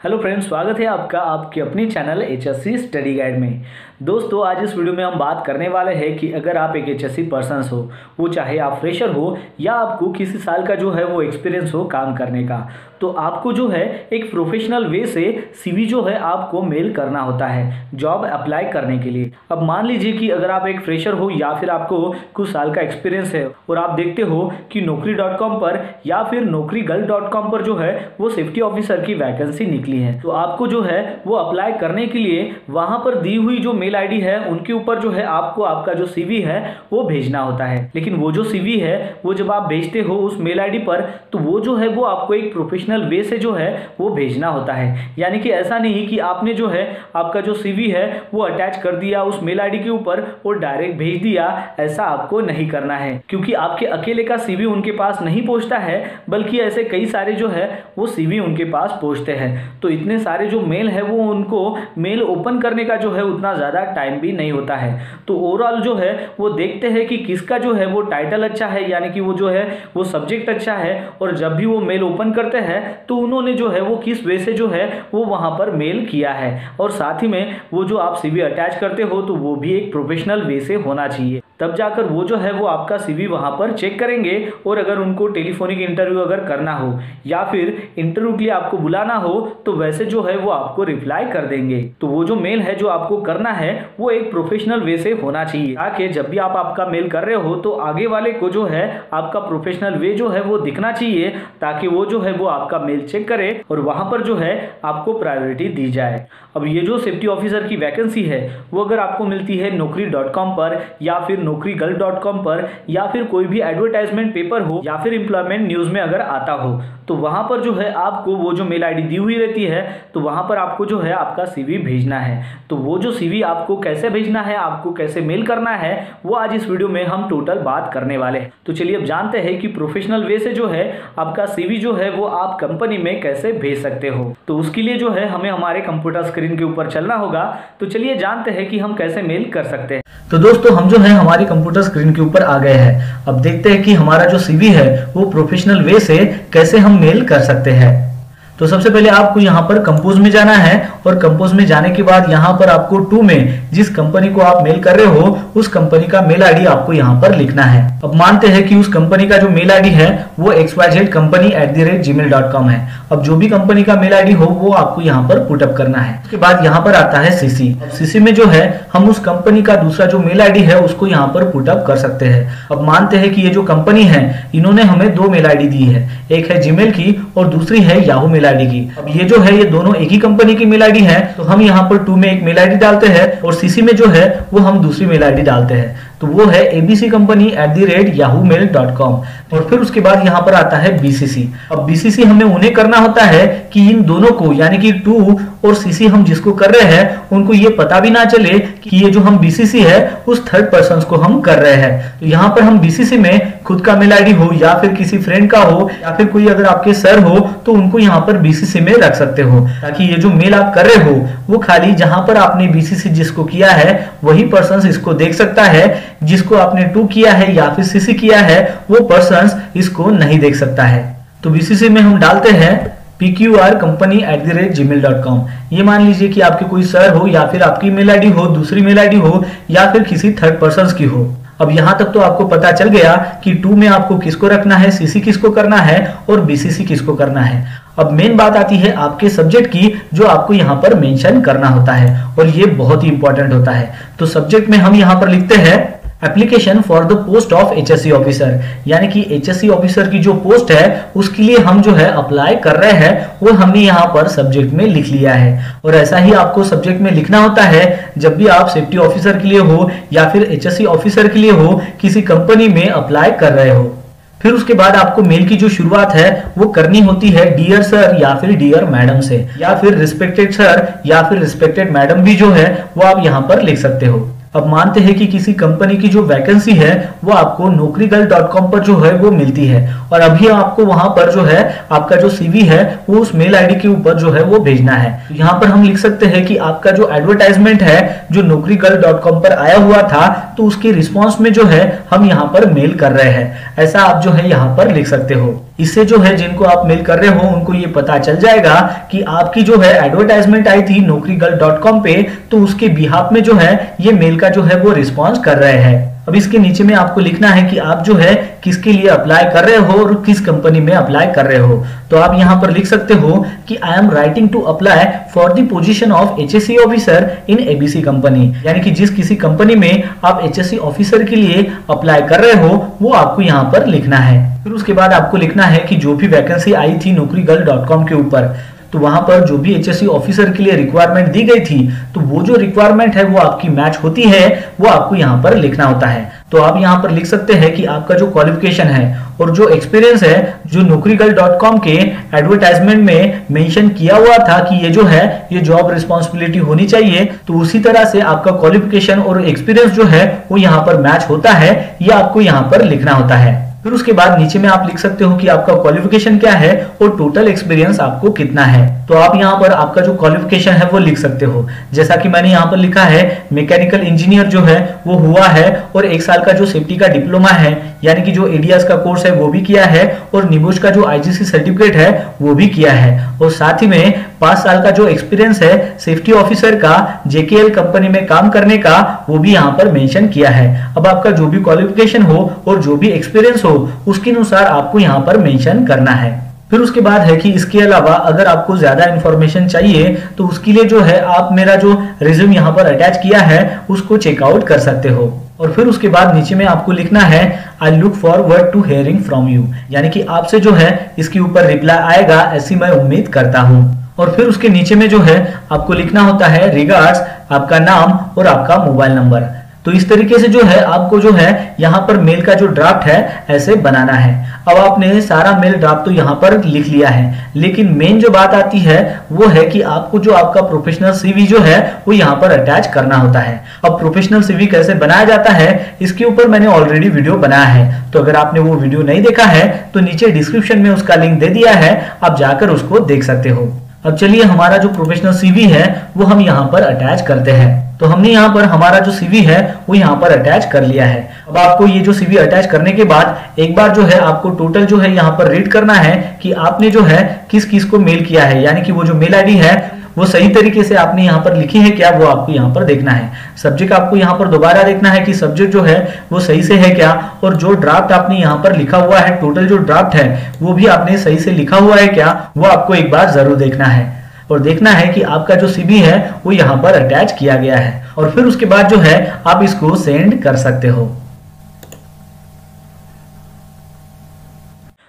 Hello friends, स्वागत है आपका आपके अपनी चैनल एचएससी स्टडी गाइड में। दोस्तों, आज इस वीडियो में हम बात करने वाले हैं कि अगर आप एक एचएससी पर्सन हो, वो चाहे आप फ्रेशर हो या आपको किसी साल का जो है वो एक्सपीरियंस हो काम करने का, तो आपको जो है एक प्रोफेशनल वे से सीवी जो है आपको मेल करना होता है जॉब अप्लाई करने के लिए। अब मान लीजिए कि अगर आप एक फ्रेशर हो या फिर आपको कुछ साल का एक्सपीरियंस है और आप देखते हो कि naukri.com पर या फिर naukrigulf.com पर जो है वो सेफ्टी ऑफिसर की वैकेंसी निकली है, तो आपको जो है वो अप्लाई करने के लिए वहां पर दी हुई जो मेल आईडी है उनके ऊपर जो है आपको आपका जो सीवी है वो भेजना होता है। लेकिन वो जो सीवी है वो जब आप भेजते हो उस मेल आईडी पर, तो वो जो है वो आपको एक प्रोफेशनल वे से जो है वो भेजना होता है। यानी कि ऐसा नहीं कि आपने जो है आपका जो सीवी है वो अटैच कर दिया उस मेल आईडी के ऊपर और डायरेक्ट भेज दिया, ऐसा आपको नहीं करना है, क्योंकि आपके अकेले का सीवी उनके पास नहीं पहुंचता है, बल्कि ऐसे कई सारे जो है वो सीवी उनके पास पहुंचते हैं। तो इतने सारे जो मेल है वो उनको मेल ओपन करने का जो है उतना ज़्यादा टाइम भी नहीं होता है। तो ओवरऑल जो है वो देखते हैं कि किसका जो है वो टाइटल अच्छा है, यानी कि वो जो है वो सब्जेक्ट अच्छा है, और जब भी वो मेल ओपन करते हैं तो उन्होंने जो है वो किस वे से जो है वो वहाँ पर मेल किया है, और साथ ही में वो जो आप सीवी अटैच करते हो तो वो भी एक प्रोफेशनल वे से होना चाहिए। तब जाकर वो जो है वो आपका सीवी वहाँ पर चेक करेंगे, और अगर उनको टेलीफोनिक इंटरव्यू अगर करना हो या फिर इंटरव्यू के लिए आपको बुलाना हो तो वैसे जो है वो आपको रिप्लाई कर देंगे। तो वो जो मेल है जो आपको करना है वो एक प्रोफेशनल वे से होना चाहिए, ताकि जब भी आप आपका मेल कर रहे हो तो आगे वाले को जो है आपका प्रोफेशनल वे जो है वो दिखना चाहिए, ताकि वो जो है वो आपका मेल चेक करे और वहां पर जो है आपको प्रायोरिटी दी जाए। अब ये जो सेफ्टी ऑफिसर की वैकेंसी है वो अगर आपको मिलती है naukri.com पर या फिर naukrigulf.com पर या फिर कोई भी एडवर्टाइजमेंट पेपर हो या फिर एम्प्लॉयमेंट न्यूज में अगर आता हो, तो वहां पर जो है आपको वो जो मेल आईडी दी हुई रहती है, तो वहां पर आपको जो है आपका सीवी भेजना है। तो वो जो सीवी आपको कैसे भेजना है, आपको कैसे मेल करना है, वो आज इस वीडियो में हम टोटल बात करने वाले हैं। तो चलिए अब जानते हैं कि प्रोफेशनल वे से जो है आपका सीवी जो है वो आप कंपनी में कैसे भेज सकते हो। तो उसके लिए जो है हमें हमारे कंप्यूटर स्क्रीन के ऊपर चलना होगा। तो चलिए जानते हैं कि हम कैसे मेल कर सकते हैं। तो दोस्तों, हम जो है हमारी कंप्यूटर स्क्रीन के ऊपर आ गए हैं। अब देखते हैं कि हमारा जो सीवी है वो प्रोफेशनल वे से कैसे हम मेल कर सकते हैं। तो सबसे पहले आपको यहाँ पर कंपोज में जाना है, और कंपोज में जाने के बाद यहाँ पर आपको टू में जिस कंपनी को आप मेल कर रहे हो उस कंपनी का मेल आईडी आपको यहाँ पर लिखना है। अब मानते हैं कि उस कंपनी का जो मेल आईडी है वो xyzcompany@gmail.com है। अब जो भी कंपनी का मेल आईडी हो वो आपको यहाँ पर पुटअप करना है। उसके बाद यहाँ पर आता है सीसी। सीसी में जो है हम उस कंपनी का दूसरा जो मेल आईडी है उसको यहाँ पर पुटअप कर सकते हैं। अब मानते हैं कि ये जो कंपनी है इन्होंने हमें दो मेल आईडी दी है, एक है जीमेल की और दूसरी है याहू मेल आईडी की। अब ये जो है ये दोनों एक ही कंपनी की मेल आईडी है, तो हम यहाँ पर टू में एक मेल आईडी डालते हैं और सीसी में जो है वो हम दूसरी मेल आईडी डालते हैं, तो वो है abccompany@yahoomail.com। और फिर उसके बाद यहाँ पर आता है बीसीसी। अब बीसीसी हमें उन्हें करना होता है कि इन दोनों को, यानी कि टू और सीसी हम जिसको कर रहे हैं उनको ये पता भी ना चले कि ये जो हम बीसीसी है उस थर्ड पर्सन को हम कर रहे हैं। तो यहाँ पर हम बीसीसी में खुद का मेल आईडी हो या फिर किसी फ्रेंड का हो या फिर कोई अगर आपके सर हो तो उनको यहाँ पर बीसीसी में रख सकते हो, ताकि ये जो मेल आप कर रहे हो वो खाली जहां पर आपने बीसीसी जिसको किया है वही पर्सन इसको देख सकता है, जिसको आपने टू किया है या फिर सीसी किया है वो पर्सन इसको नहीं देख सकता है। तो बीसीसी में हम डालते हैं pqrcompany@gmail.com। ये मान लीजिए कि आपके कोई सर हो या फिर आपकी मेल आईडी हो, दूसरी मेल आईडी हो या फिर किसी थर्ड पर्सन की हो। अब यहाँ तक तो आपको पता चल गया कि टू में आपको किसको रखना है, सीसी किसको करना है और बीसीसी किसको करना है। अब मेन बात आती है आपके सब्जेक्ट की, जो आपको यहाँ पर मेंशन करना होता है, और ये बहुत ही इंपॉर्टेंट होता है। तो सब्जेक्ट में हम यहाँ पर लिखते हैं application for the post of HSC officer, यानी कि एचएससी ऑफिसर की जो पोस्ट है उसके लिए हम जो है अप्लाई कर रहे हैं वो हमने यहाँ पर सब्जेक्ट में लिख लिया है। और ऐसा ही आपको सब्जेक्ट में लिखना होता है जब भी आप सेफ्टी ऑफिसर के लिए हो या फिर एचएससी ऑफिसर के लिए हो, किसी कंपनी में अप्लाई कर रहे हो। फिर उसके बाद आपको मेल की जो शुरुआत है वो करनी होती है डियर सर या फिर डियर मैडम से, या फिर रिस्पेक्टेड सर या फिर रिस्पेक्टेड मैडम भी जो है वो आप यहाँ पर लिख सकते हो। अब मानते हैं कि किसी कंपनी की जो वैकेंसी है वो आपको naukrigulf.com पर जो है वो मिलती है, और अभी आपको वहां पर जो है आपका जो सीवी है वो उस मेल आईडी के ऊपर जो है वो भेजना है। यहाँ पर हम लिख सकते हैं कि आपका जो एडवर्टाइजमेंट है जो naukrigulf.com पर आया हुआ था तो उसके रिस्पॉन्स में जो है हम यहाँ पर मेल कर रहे हैं, ऐसा आप जो है यहाँ पर लिख सकते हो। इससे जो है जिनको आप मेल कर रहे हो उनको ये पता चल जाएगा कि आपकी जो है एडवर्टाइजमेंट आई थी naukri.com पे, तो उसके बिहाफ में जो है ये मेल का जो है वो रिस्पॉन्स कर रहे हैं। अब इसके नीचे में आपको लिखना है कि आप जो है किसके लिए अप्लाई कर रहे हो और किस कंपनी में अप्लाई कर रहे हो। तो आप यहाँ पर लिख सकते हो कि I am writing to apply for the position of HSC officer in ABC company, यानी कि जिस किसी कंपनी में आप HSC ऑफिसर के लिए अप्लाई कर रहे हो वो आपको यहाँ पर लिखना है। फिर उसके बाद आपको लिखना है कि जो भी वैकेंसी आई थी naukri.com के ऊपर, तो वहां पर जो भी HSC ऑफिसर के लिए रिक्वायरमेंट दी गई थी, तो वो जो रिक्वायरमेंट है वो आपकी मैच होती है, वो आपको यहाँ पर लिखना होता है। तो आप यहाँ पर लिख सकते हैं कि आपका जो क्वालिफिकेशन है और जो एक्सपीरियंस है जो naukri.com के एडवर्टाइजमेंट में मेंशन किया हुआ था कि ये जो है ये जॉब रिस्पॉन्सिबिलिटी होनी चाहिए, तो उसी तरह से आपका क्वालिफिकेशन और एक्सपीरियंस जो है वो यहाँ पर मैच होता है, ये आपको यहाँ पर लिखना होता है। फिर उसके बाद नीचे में आप लिख सकते हो कि आपका क्वालिफिकेशन क्या है और टोटल एक्सपीरियंस आपको कितना है। तो आप यहाँ पर आपका जो क्वालिफिकेशन है वो लिख सकते हो, जैसा कि मैंने यहाँ पर लिखा है मैकेनिकल इंजीनियर जो है वो हुआ है और 1 साल का जो सेफ्टी का डिप्लोमा है यानी कि जो एडीएस का कोर्स है वो भी किया है और निबुश का जो IGC सर्टिफिकेट है वो भी किया है, और साथ ही में 5 साल का जो एक्सपीरियंस है सेफ्टी ऑफिसर का JKL कंपनी में काम करने का वो भी यहाँ पर मेंशन किया है। अब आपका जो भी क्वालिफिकेशन हो और जो भी एक्सपीरियंस हो उसके अनुसार आपको यहाँ पर मेंशन करना है। फिर उसके बाद है कि इसके अलावा अगर आपको ज्यादा इंफॉर्मेशन चाहिए तो उसके लिए जो है आप मेरा जो रिज्यूम यहाँ पर अटैच किया है उसको चेकआउट कर सकते हो। और फिर उसके बाद नीचे में आपको लिखना है I look forward to hearing from you, यानी कि आपसे जो है इसके ऊपर रिप्लाई आएगा ऐसी मैं उम्मीद करता हूँ। और फिर उसके नीचे में जो है आपको लिखना होता है रिगार्ड्स, आपका नाम और आपका मोबाइल नंबर। तो इस तरीके से जो है आपको जो है यहाँ पर मेल का जो ड्राफ्ट है ऐसे बनाना है। अब आपने सारा मेल ड्राफ्ट तो यहाँ पर लिख लिया है, लेकिन मेन जो बात आती है वो है कि आपको जो आपका प्रोफेशनल CV जो है वो यहाँ पर अटैच करना होता है। अब प्रोफेशनल CV कैसे बनाया जाता है इसके ऊपर मैंने ऑलरेडी वीडियो बनाया है, तो अगर आपने वो वीडियो नहीं देखा है तो नीचे डिस्क्रिप्शन में उसका लिंक दे दिया है, आप जाकर उसको देख सकते हो। अब चलिए हमारा जो प्रोफेशनल CV है वो हम यहाँ पर अटैच करते हैं। तो हमने यहाँ पर हमारा जो CV है वो यहाँ पर अटैच कर लिया है। अब आपको ये जो CV अटैच करने के बाद एक बार जो है आपको टोटल जो है यहाँ पर रीड करना है कि आपने जो है किस किस को मेल किया है, यानी कि वो जो मेल ID है वो सही तरीके से आपने यहाँ पर लिखी है क्या, वो आपको यहाँ पर देखना है। सब्जेक्ट आपको यहाँ पर दोबारा देखना है कि सब्जेक्ट जो है वो सही से है क्या, और जो ड्राफ्ट आपने यहाँ पर लिखा हुआ है टोटल जो ड्राफ्ट है वो भी आपने सही से लिखा हुआ है क्या, वो आपको एक बार जरूर देखना है। और देखना है कि आपका जो CV है वो यहाँ पर अटैच किया गया है, और फिर उसके बाद जो है आप इसको सेंड कर सकते हो।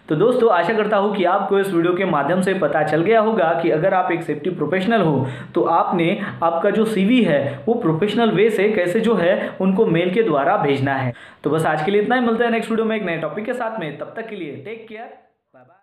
तो दोस्तों आशा करता हूँ कि आपको इस वीडियो के माध्यम से पता चल गया होगा कि अगर आप एक सेफ्टी प्रोफेशनल हो तो आपने आपका जो CV है वो प्रोफेशनल वे से कैसे जो है उनको मेल के द्वारा भेजना है। तो बस आज के लिए इतना ही, मिलते हैं नेक्स्ट वीडियो में एक नए टॉपिक के साथ में। तब तक के लिए टेक केयर, बाय बाय।